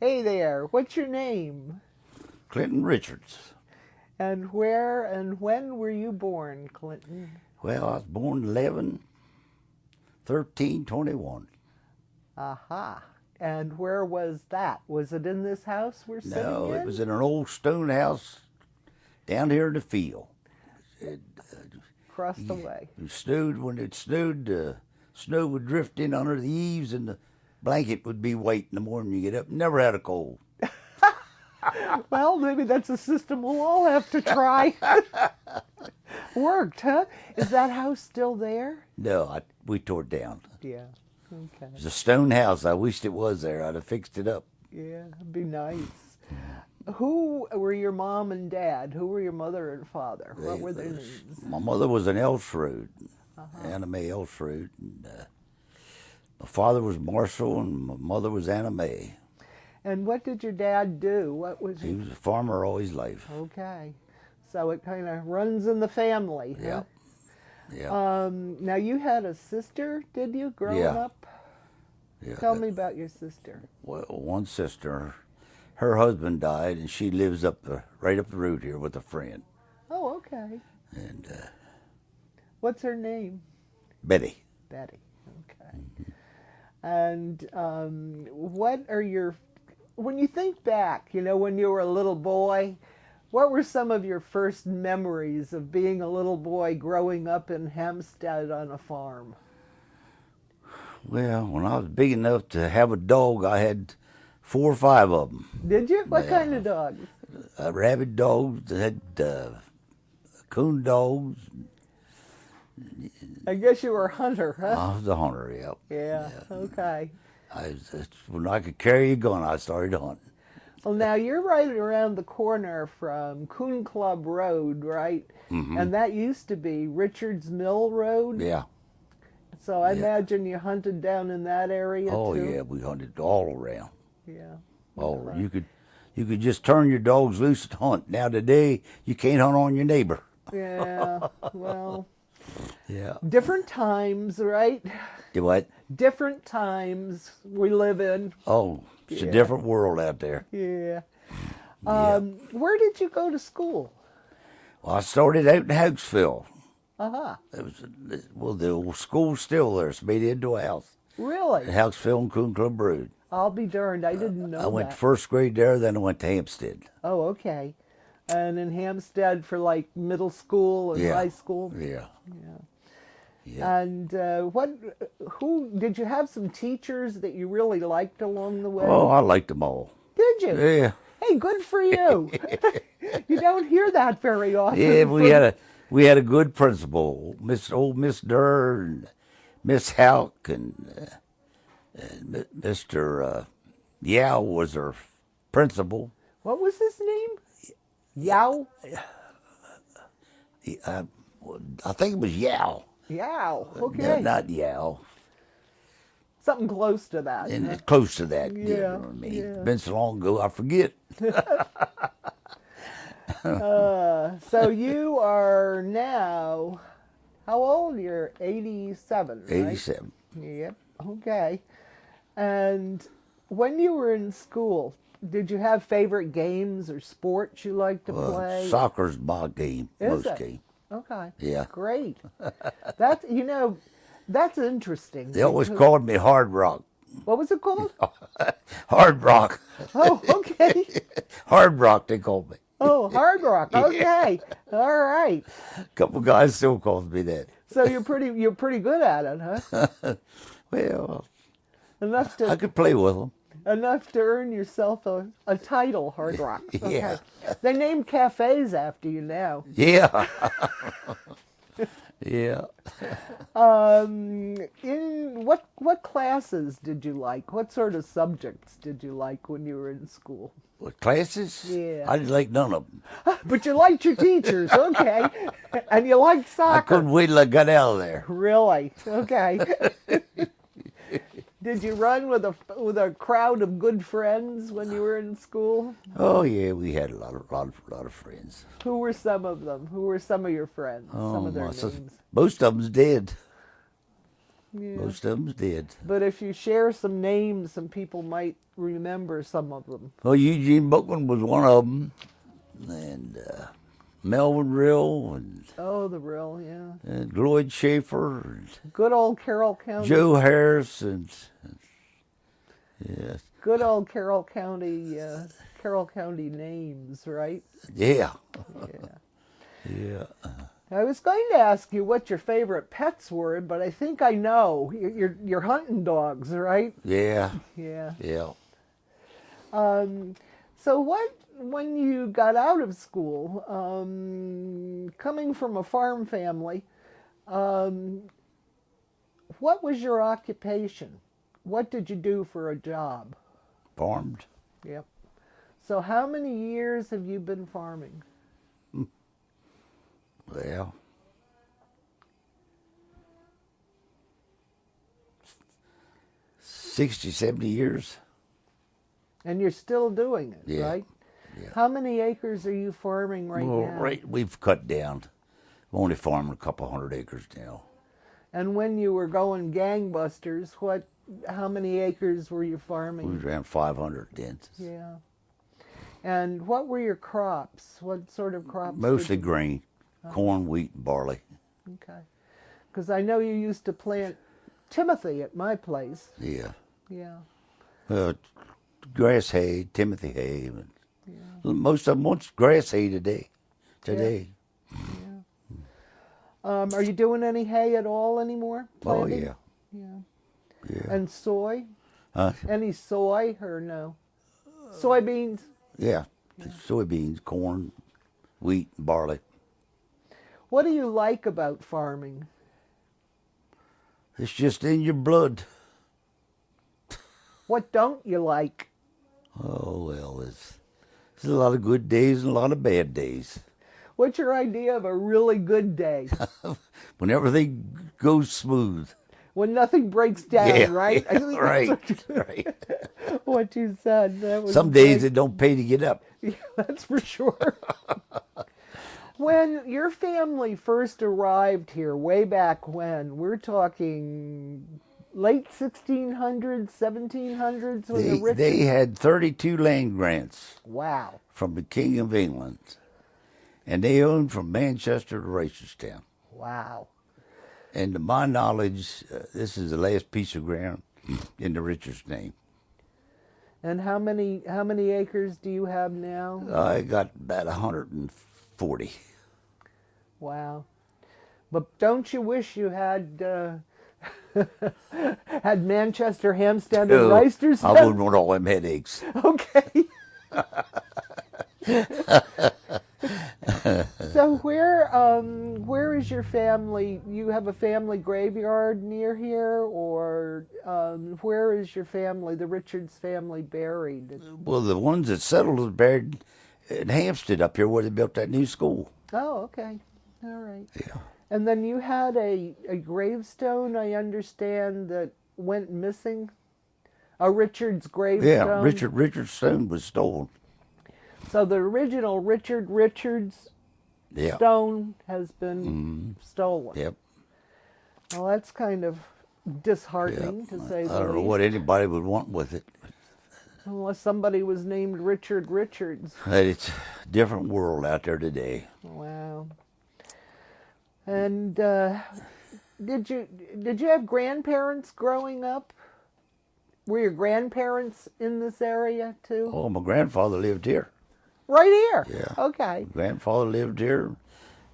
Hey there, what's your name? Clinton Richards. And where and when were you born, Clinton? Well, I was born 11/13/21. Aha. And where was that? Was it in this house we're sitting No, it in? was in an old stone house down here in the field. It, Across the way. it snowed. When it snowed, snow would drift in under the eaves and the blanket would be white in the morning you get up. Never had a cold. Well, maybe that's a system we'll all have to try. Worked, huh? Is that house still there? No, we tore it down. Yeah. Okay. It was a stone house. I wished it was there. I'd have fixed it up. Yeah, it'd be nice. Who were your mom and dad? Who were your mother and father? What were their names? My mother was an Elstrode, Anna Mae Elstrode. And, my father was Marshall, and my mother was Anna Mae. And what did your dad do? What was He was a farmer all his life. Okay. So it kind of runs in the family, huh? Yeah. Now you had a sister, did you, growing Yeah. up? Yeah. Tell me about your sister. Well, one sister, her husband died, and she lives right up the road here with a friend. Oh, okay. And What's her name? Betty. Betty. Okay. And what are when you think back, when you were a little boy, what were some of your first memories of being a little boy growing up in Hampstead on a farm? Well, when I was big enough to have a dog, I had 4 or 5 of them. Did you? What kind of dogs? Rabid dogs, had coon dogs. I guess you were a hunter, huh? I was a hunter, yep. Yeah. Okay. When I could carry a gun, I started hunting. Well, now you're right around the corner from Coon Club Road, right? Mm-hmm. And that used to be Richard's Mill Road. Yeah. So I imagine you hunted down in that area Oh too. yeah, we hunted all around. Yeah. Oh, Right. you could just turn your dogs loose and hunt. Now today, you can't hunt on your neighbor. Yeah. Well, Yeah. different times, right? Do what? Different times we live in. Oh, it's Yeah. a different world out there. Yeah. Yeah. Where did you go to school? Well, I started out in Houksville. Uh-huh. The old school's still there. It's made into a house. Really? At Houksville and Coon Club Road. I'll be darned. I didn't know I went that. first grade there, then I went to Hampstead. Oh, okay. And in Hampstead for like middle school and Yeah. high school? Yeah. Yeah. Yeah. And who, did you have some teachers that you really liked along the way? Oh, I liked them all. Did you? Yeah. Hey, good for you. You don't hear that very often. Yeah, we had a good principal, Miss Durr and Miss Houck and Mr. Yao was our principal. What was his name? Yao? I think it was Yao. Yao. No, Okay. not Yao. Something close to that. And huh? it's close to that. You Yeah, know what I mean? yeah. Been so long ago, I forget. So you are now, how old? You're 87, right? 87. Yep. Okay. And when you were in school, did you have favorite games or sports you liked to play? Soccer's my game, Is most it? game. Okay. Yeah. Great. That's, that's interesting. They always because- called me Hard Rock. What was it called? Hard Rock. Oh, okay. Hard Rock, they called me. Oh, Hard Rock. Okay. All right. A couple guys still calls me that. So you're pretty good at it, huh? Well, Enough I to could play with them. earn yourself a title, Hard Rock. Okay. Yeah. They named cafes after you now. Yeah. Yeah. In what classes did you like? What sort of subjects did you like when you were in school? What, classes? Yeah. I didn't like none of them. But you liked your teachers, okay? And you liked I soccer. couldn't wait till I got out of there. Really? Okay. Did you run with a crowd of good friends when you were in school? Oh yeah, we had a lot of friends. Who were some of them? Who were some of your friends? Some of their names. Most of them's dead. Yeah. Most of them did. But if you share some names, some people might remember some of them. Well, Eugene Bookman was one of them, and Melvin Rill, Oh, the real, yeah. and Lloyd Schaefer, and Good old Carroll County. Joe Harris, and yes, Good old Carroll County names, right? yeah, Yeah. yeah. I was going to ask you what your favorite pets were, but I think I know. You're hunting dogs, right? Yeah, Yeah. yeah. So when you got out of school, coming from a farm family, what was your occupation? What did you do for a job? Farmed. Yep. So how many years have you been farming? Well, 60, 70 years. And you're still doing it, Yeah. right? Yeah. How many acres are you farming right Well, now? right, we've cut down. We're only farming a couple hundred acres now. And when you were going gangbusters, how many acres were you farming? We was around 500 then. Yeah. And what were your crops? What sort of crops? Mostly did you... grain, corn, wheat, and barley. Okay. Because I know you used to plant Timothy at my place. Yeah. Yeah. Grass hay, Timothy hay. And Yeah. most of them want grass hay today. Are you doing any hay at all anymore? Oh, Planting? yeah. Yeah. Yeah. And soy? Huh? Any soy or no? Soybeans? Yeah. Soybeans, corn, wheat, and barley. What do you like about farming? It's just in your blood. What don't you like? Oh, well, there's a lot of good days and a lot of bad days. What's your idea of a really good day? When everything goes smooth. When nothing breaks down, right? Yeah, I think right, right. What you said. That was Some days it don't pay to get up. Yeah, that's for sure. When your family first arrived here, way back when, we're talking late 1600s, 1700s, when the rich... They had 32 land grants. Wow. From the King of England. And they owned from Manchester to Reisterstown. Wow. And to my knowledge, this is the last piece of ground in the Richards name. And how many acres do you have now? I got about 140. Wow. But don't you wish you had had Manchester, Hampstead, and Reisterstown? I wouldn't want all them headaches. Okay. So where is your family? You have a family graveyard near here, or where is your family, the Richards family, buried? Well, the ones that settled was buried in Hampstead up here where they built that new school. Oh, okay. All right. Yeah. And then you had a gravestone, I understand, that went missing? A Richards gravestone? Yeah, Richard's stone was stolen. So the original Richard Richards stone has been stolen. Yep. Well, that's kind of disheartening, to say the least. I don't know what anybody would want with it. Unless somebody was named Richard Richards. It's a different world out there today. Wow. And did you have grandparents growing up? Were your grandparents in this area too? Oh, my grandfather lived here. Right here? Yeah. Okay. Grandfather lived here.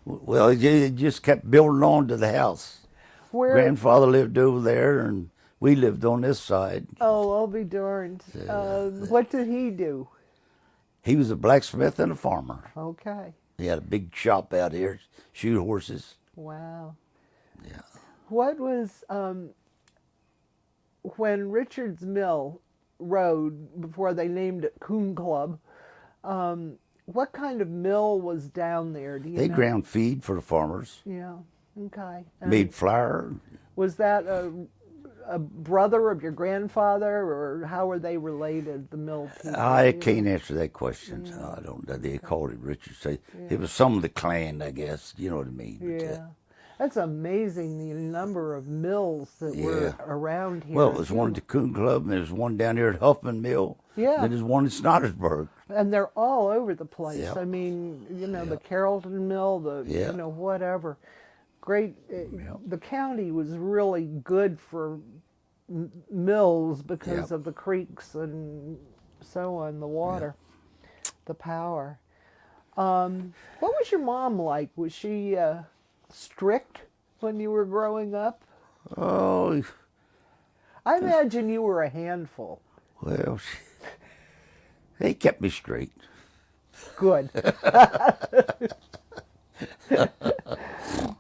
Well, he just kept building on to the house. Where? Grandfather lived over there, and we lived on this side. Oh, I'll be darned. What did he do? He was a blacksmith and a farmer. Okay. He had a big shop out here, shoot horses. Wow. Yeah. What was, when Richard's Mill Road, before they named it Coon Club, what kind of mill was down there? Do you They know? ground feed for the farmers. Yeah. Okay. And Made flour. was that a brother of your grandfather, or how were they related? The mill people. I can't answer that question. Yeah. I don't know. They called it Richards. It was some of the clan, I guess. You know what I mean? Yeah. That's amazing, the number of mills that Yeah. were around Well, here. there's one at the Coon Club, and there's one down here at Huffman Mill. Yeah, Then there's one in Snothersburg. and they're all over the place. Yep. I mean, the Yep. Carrollton Mill, the Yeah. whatever. Great. Yep. The county was really good for mills because Yep. of the creeks and so on, the water, the power. What was your mom like? Was she strict when you were growing up? Oh, I imagine you were a handful. well, they kept me straight. Good.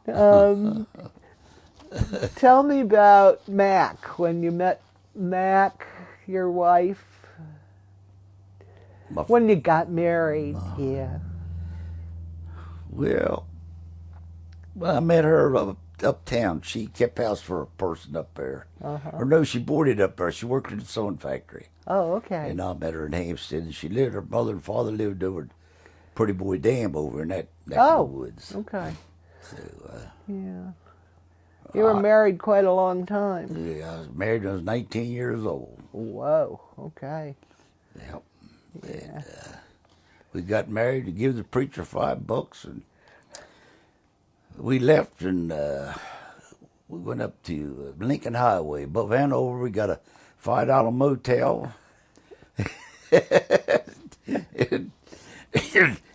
um, Tell me about Mac. When you met Mac, your wife, when you got married. Yeah. Well, I met her uptown. She kept house for a person up there. Or no, she boarded up there. She worked at a sewing factory. Oh, okay. And I met her in Hampstead. And she lived, her mother and father lived over at Pretty Boy Dam over in that neck of the woods. Okay. So, Yeah. You were married quite a long time. yeah, I was married when I was 19 years old. Whoa. Okay. Yep. Yeah. And we got married to give the preacher $5, and we left, and we went up to Lincoln Highway above Hanover. We got a $5 motel. and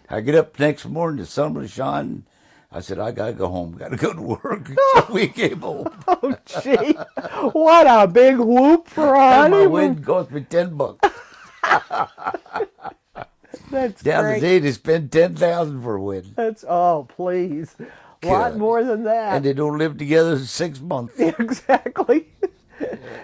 I get up the next morning, the sun was shining. I said, I gotta go home. Gotta go to work. So we came home. Oh, gee. What a big whoop for a And my honeymoon. wedding cost me $10. That's Down great. the day, they spend $10,000 for a wedding. That's, oh, please. A lot God. more than And that. they don't live together in 6 months. Exactly.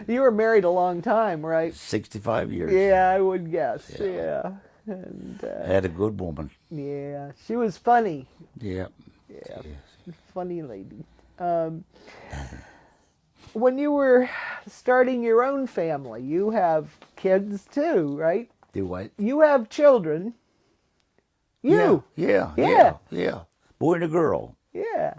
You were married a long time, right? 65 years. Yeah, I would guess. Yeah. Yeah. And I had a good woman. yeah, she was funny. Yeah. Yeah, funny lady. When you were starting your own family, you have kids too, right? Do what? You have children. You. Yeah. Yeah. Yeah. Yeah. Boy and a girl. Yeah.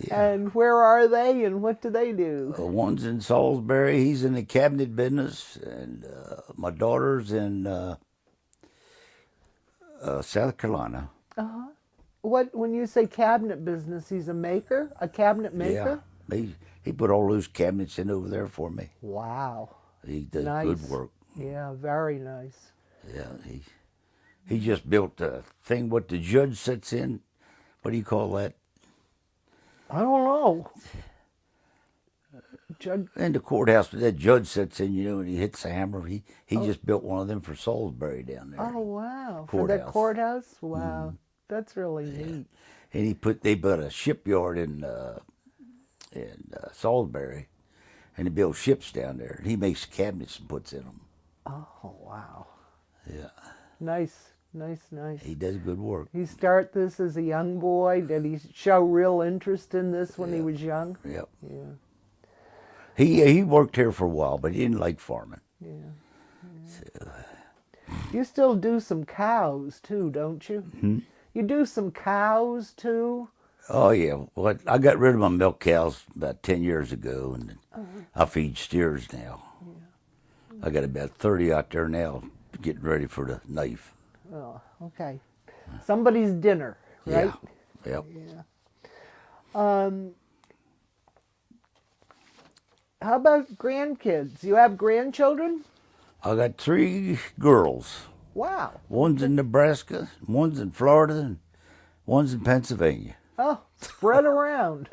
Yeah. And where are they and what do they do? One's in Salisbury. He's in the cabinet business. And my daughter's in South Carolina. Uh-huh. What, when you say cabinet business, he's a maker? A cabinet maker? Yeah. He put all those cabinets in over there for me. Wow. He does Nice. good work. Yeah, very nice. Yeah. He just built a thing what the judge sits in. What do you call that? I don't know. Judge. In the courthouse, that judge sits in, and he hits the hammer. He just built one of them for Salisbury down there. Oh, wow. For the courthouse? Wow. That's really neat. And they built a shipyard in Salisbury, and he built ships down there. And he makes cabinets and puts in them. Oh, wow. Yeah. Nice, nice, nice. He does good work. He start this as a young boy? Did he show real interest in this when he was young? Yep. Yeah, He worked here for a while, but he didn't like farming. yeah. You still do some cows too, don't you? Hmm? You do some cows too? Oh yeah. Well, I got rid of my milk cows about 10 years ago, and I feed steers now. I got about 30 out there now, getting ready for the knife. Oh, okay. Somebody's dinner, right? Yeah. Yep. Yeah. How about grandkids? You have grandchildren? I got 3 girls. Wow. One's in Nebraska, one's in Florida, and one's in Pennsylvania. Oh, spread around.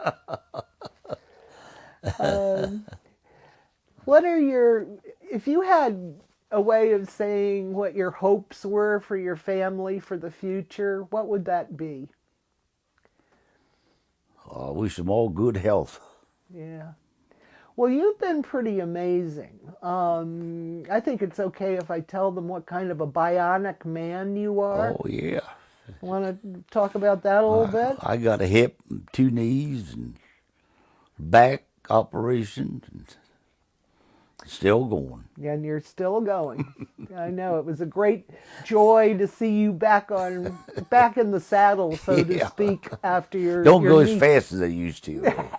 What are if you had a way of saying what your hopes were for your family for the future, what would that be? I wish them all good health. Yeah. Well, you've been pretty amazing. I think it's okay if I tell them what kind of a bionic man you are. Oh, yeah. Want to talk about that a little bit? I got a hip, 2 knees, and back operation. Still going. And you're still going. I know. It was a great joy to see you back in the saddle, so to Yeah. speak, after Don't your go as knee fast as I used to, though.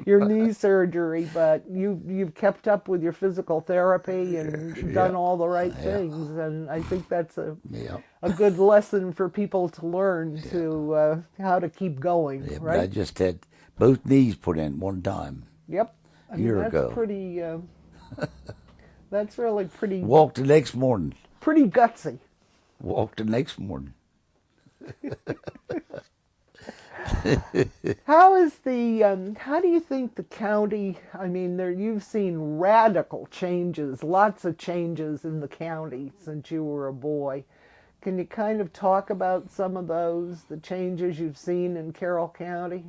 your knee surgery, but you've kept up with your physical therapy and Yeah. done all the right Yeah. things, and I think that's Yeah. a good lesson for people to learn to how to keep going, Yeah, but I right? just had both knees put in one time Yep. a year That's ago. pretty. That's really Walked the next morning. pretty gutsy. Walked the next morning. How is the? How do you think the county? I mean, you've seen radical changes, lots of changes in the county since you were a boy. Can you kind of talk about some of those, the changes you've seen in Carroll County?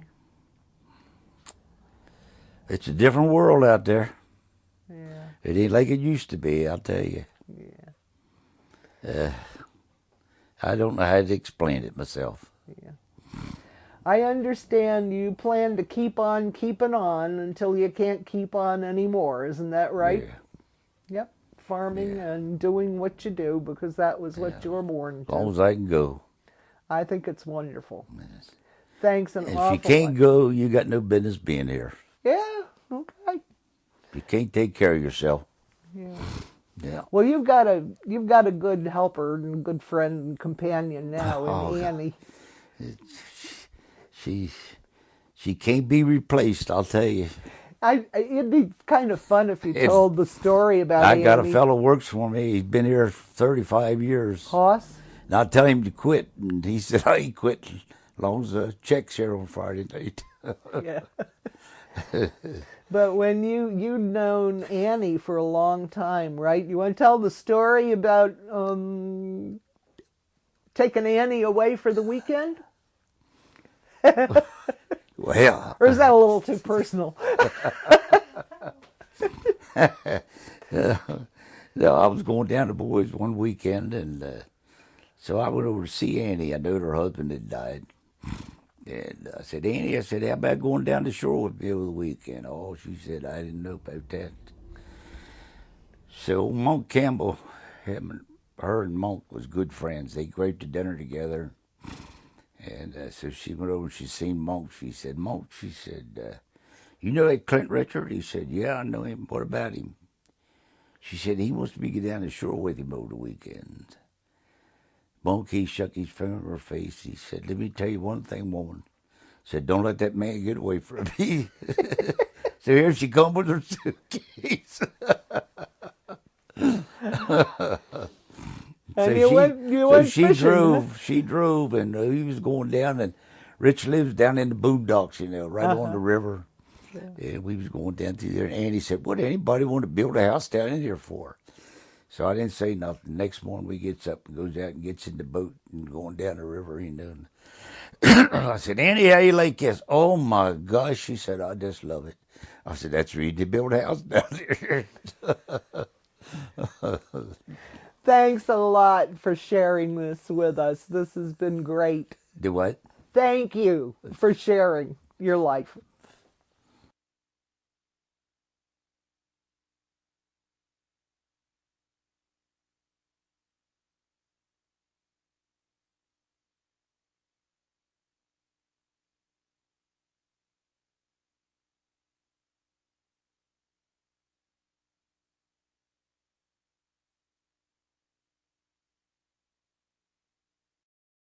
It's a different world out there. Yeah, It ain't like it used to be, I'll tell you. yeah, I don't know how to explain it myself. yeah. I understand you plan to keep on keeping on until you can't keep on anymore. Isn't that right? Yeah. Yep. Farming Yeah. and doing what you do because that was what you were born As long to. as I can go. I think it's wonderful. Thanks an If you awful can't lot. go, you got no business being here. Yeah, okay. You can't take care of yourself. Yeah. Yeah. Well, you've got a good helper and a good friend and companion now Oh, in Annie. She can't be replaced, I'll tell you. It'd be kind of fun if you It's- told the story about I got a Annie. fellow works for me. He's been here 35 years. Hoss. And I tell him to quit, and he said, I ain't quit as long as the check's here on Friday night. Yeah. But when you'd known Annie for a long time, right? You want to tell the story about taking Annie away for the weekend? Well, Or is that a little too personal? no, I was going down to Boys one weekend, and so I went over to see Annie. I knew her husband had died. And I said, Annie, I said, how about going down the shore with me over the weekend? Oh, she said, I didn't know about that. So Monk Campbell, her and Monk was good friends. They go out to dinner together. And so she went over and she seen Monk. She said, Monk, she said, you know that Clint Richard? He said, yeah, I know him. What about him? She said, he wants me to get down the shore with him over the weekend. Monk, he shook his finger in her face. He said, let me tell you one thing, woman. Said, don't let that man get away from me. So here she come with her suitcase. And you went she fishing, drove. She drove, and he was going down. And Rich lives down in the boondocks, you know, right on the river. Yeah. And we was going down through there. And Andy said, "What anybody want to build a house down in here for?" So I didn't say nothing. Next morning, we gets up and goes out and gets in the boat and going down the river, you know. I said, Andy, how you like this? Oh my gosh, she said, I just love it. I said, that's where you to build a house down there. Thanks a lot for sharing this with us. This has been great. Do what? Thank you for sharing your life.